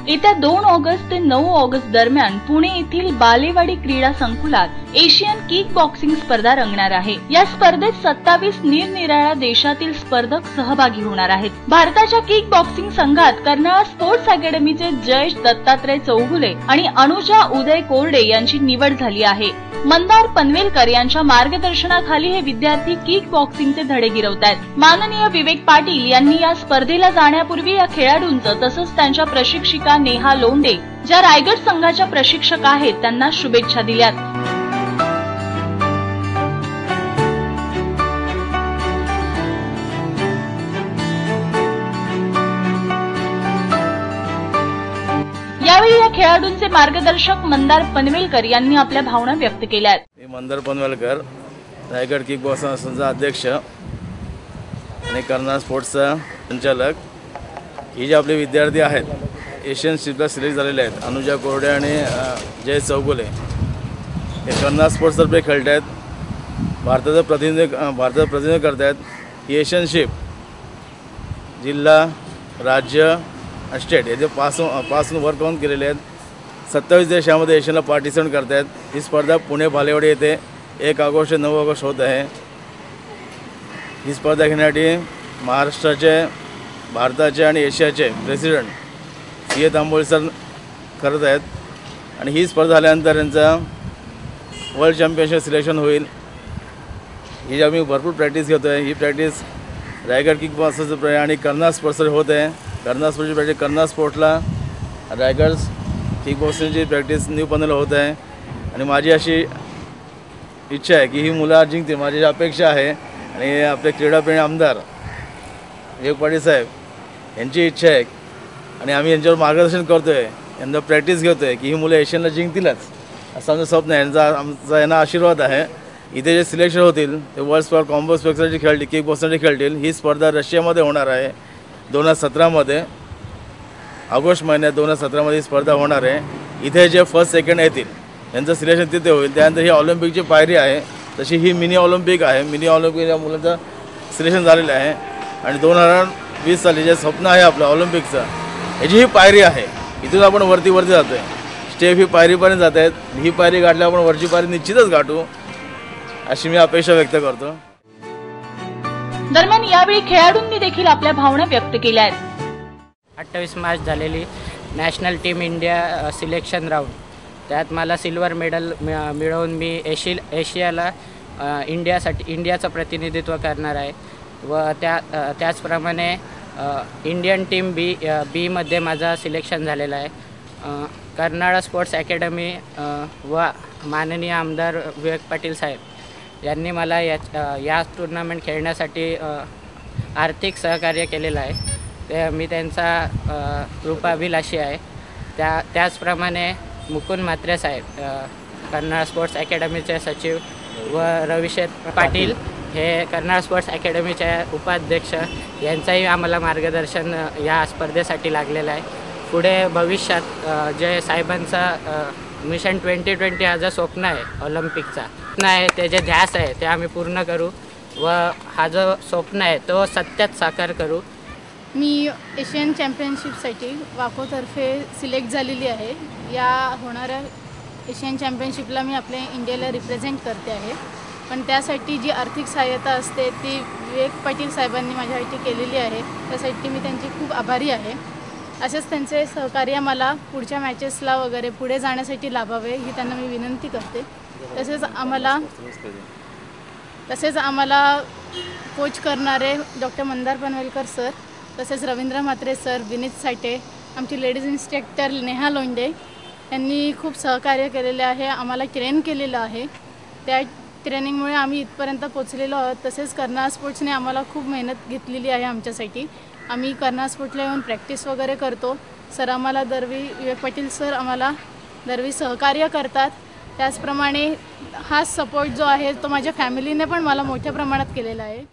येत्या 2 ऑगस्ट ते 9 ऑगस्ट दरम्यान पुणे येथील बालेवाडी क्रीडा संकुलात एशियन किक बॉक्सिंग स्पर्धा रंगणार आहे। या स्पर्धेत 27 निरनिराळ्या देशातील स्पर्धक सहभागी होणार आहेत। भारताच्या किक बॉक्सिंग संघात कर्नाळा स्पोर्ट्स अकॅडमीचे जयेश दत्तात्रय चौगुले आणि अनुजा उदय कोरडे यांची निवड झाली आहे। मंदार पनवेलकर यांच्या मार्गदर्शनाखाली हे विद्यार्थी किक बॉक्सिंगचे धडे गिरवतायत। माननीय विवेक पाटील यांनी या स्पर्धेला जाण्यापूर्वी या खेळाडूंचं तसंच त्यांच्या प्रशिक्षिका नेहा लोंढे ज्या रायगड संघाच्या प्रशिक्षक आहेत त्यांना शुभेच्छा दिल्यात। यावेळी या खेळाडूंचे मार्गदर्शक मंदार पनवेलकर यांनी आपल्या भावना व्यक्त केल्या आहेत। मी मंदार पनवेलकर, रायगड किक बॉक्सिंग संघाचा अध्यक्ष आणि कर्नाळा स्पोर्ट्सचा संचालक। ही जे आपले विद्यार्थी आहेत एशियन शिपला सिलेक्ट झालेले आहेत, अनुजा कोरडे आणि जय चौगुले, हे कर्नाळा स्पोर्ट्सतर्फे खेळत आहेत। भारताचं प्रतिनिधित्व करत आहेत। ही एशियन शिप जिल्हा, राज्य, स्टेट याचे पासून वर्क ऑन केलेले आहेत। 27 देशामध्ये एशियनला पार्टिसिपेट करत आहेत। ही स्पर्धा पुणे बालेवाडी येथे 1 ऑगस्ट ते 9 ऑगस्ट होत आहे। ही स्पर्धा घेण्यासाठी महाराष्ट्राचे, भारताचे आणि एशियाचे प्रेसिडेंट सी ए तांबोळी सर करत आहेत आणि ही स्पर्धा झाल्यानंतर यांचा वर्ल्ड चॅम्पियनशिप सिलेक्शन होईल। ही आम्ही भरपूर प्रॅक्टिस घेतो आहे। ही प्रॅक्टिस रायगड किक बॉक्सिंग आणि कर्नाळा स्पोर्ट्स होत आहे। कर्नाळा स्पोर्ट्सची प्रॅक्टिस कर्नाळा स्पोर्ट्सला, रायगड किक बॉक्सिंगची प्रॅक्टिस न्यू पनवेलला होत आहे आणि माझी अशी इच्छा आहे की ही मुलं जिंकतील, माझी अपेक्षा आहे। आणि आपले क्रीडाप्रेमी आमदार विवेक पाटील साहेब यांची इच्छा आहे आणि आम्ही यांच्यावर मार्गदर्शन करतो आहे, यांना प्रॅक्टिस घेतो आहे की ही मुलं एशियनला जिंकतीलच असं आमचं स्वप्न आहे। यांना आशीर्वाद आहे। इथे जे सिलेक्शन होतील ते वर्ल्ड स्पर्धा कॉम्बो स्पेक्सची खेळतील, किक बॉक्सिंगची खेळतील। ही स्पर्धा रशियामध्ये होणार आहे 2017 ऑगस्ट महिन्यात 2017 ही स्पर्धा होणार आहे। इथे जे फर्स्ट सेकंड येतील यांचं सिलेक्शन तिथे होईल। त्यानंतर ही ऑलिम्पिकची पायरी आहे, तशी ही मिनी ऑलिम्पिक आहे। मिनी ऑलिम्पिक या मुलांचं सिलेक्शन झालेलं आहे आणि 2020 साली जे स्वप्न आहे आपलं ऑलिम्पिकचं, याची ही पायरी आहे। इथून आपण वरती जातो आहे, स्टेप ही पायरीपर्यंत जात आहेत। ही पायरी गाठल्यावर आपण वरची पायरी निश्चितच गाठू अशी मी अपेक्षा व्यक्त करतो। दरम्यान यावेळी खेळाडूंनी देखील आपल्या भावना व्यक्त केल्या आहेत। 28 मार्च झालेली national team India selection round, त्यात मला सिल्वर मेडल मिळवून मी एशियाला इंडियाचं प्रतिनिधित्व करणार आहे व त्याचप्रमाणे इंडियन टीम बी मध्ये माझा सिलेक्शन झालेला आहे। कर्नाळा स्पोर्ट्स अकॅडमी व माननीय आमदार विवेक पाटील साहेब यांनी मला या टुर्नामेंट खेळण्यासाठी आर्थिक सहकार्य केलेलं आहे। ते मी त्यांचा कृपाभिलाषी आहे। त्याचप्रमाणे मुकुंद म्हात्रे साहेब, कर्नाळा स्पोर्ट्स अकॅडमीचे सचिव, व रविशेठ पाटील हे कर्नाळा स्पोर्ट्स अकॅडमीचे उपाध्यक्ष, यांचंही आम्हाला मार्गदर्शन या स्पर्धेसाठी लागलेलं आहे। पुढे भविष्यात जे साहेबांचा मिशन 2020 हा जो स्वप्न आहे ऑलिम्पिकचा आहे, ते जे ध्यास आहे ते आम्ही पूर्ण करू व हा जो स्वप्न आहे तो सत्यात साकार करू। मी एशियन चॅम्पियनशिपसाठी वाकोतर्फे सिलेक्ट झालेली आहे। या होणाऱ्या एशियन चॅम्पियनशिपला मी आपल्या इंडियाला रिप्रेझेंट करते आहे, पण त्यासाठी जी आर्थिक सहाय्यता असते ती विवेक पाटील साहेबांनी माझ्यासाठी केलेली आहे। त्यासाठी मी त्यांची खूप आभारी आहे। असेच त्यांचे सहकार्य मला पुढच्या मॅचेसला वगैरे पुढे जाण्यासाठी लाभावे ही त्यांना मी विनंती करते। तसेच आम्हाला कोच करणारे डॉक्टर मंदार पनवेलकर सर, तसेच रवींद्र म्हात्रे सर, विनीत साठे, आमची लेडीज इन्स्ट्रक्टर नेहा लोंढे यांनी खूप सहकार्य केलेले आहे, आम्हाला ट्रेन केलेलं आहे। त्या ट्रेनिंगमुळे आम्ही इथपर्यंत पोहोचलेलो आहोत। तसेच कर्नाळा स्पोर्ट्सने आम्हाला खूप मेहनत घेतलेली आहे आमच्यासाठी। आम्ही कर्नाळा स्पोर्ट्सला येऊन प्रॅक्टिस वगैरे करतो। सर आम्हाला विवेक पाटील सर आम्हाला दरवी सहकार्य करतात। त्याचप्रमाणे हा सपोर्ट जो आहे तो माझ्या फॅमिलीने पण मला मोठ्या प्रमाणात केलेला आहे।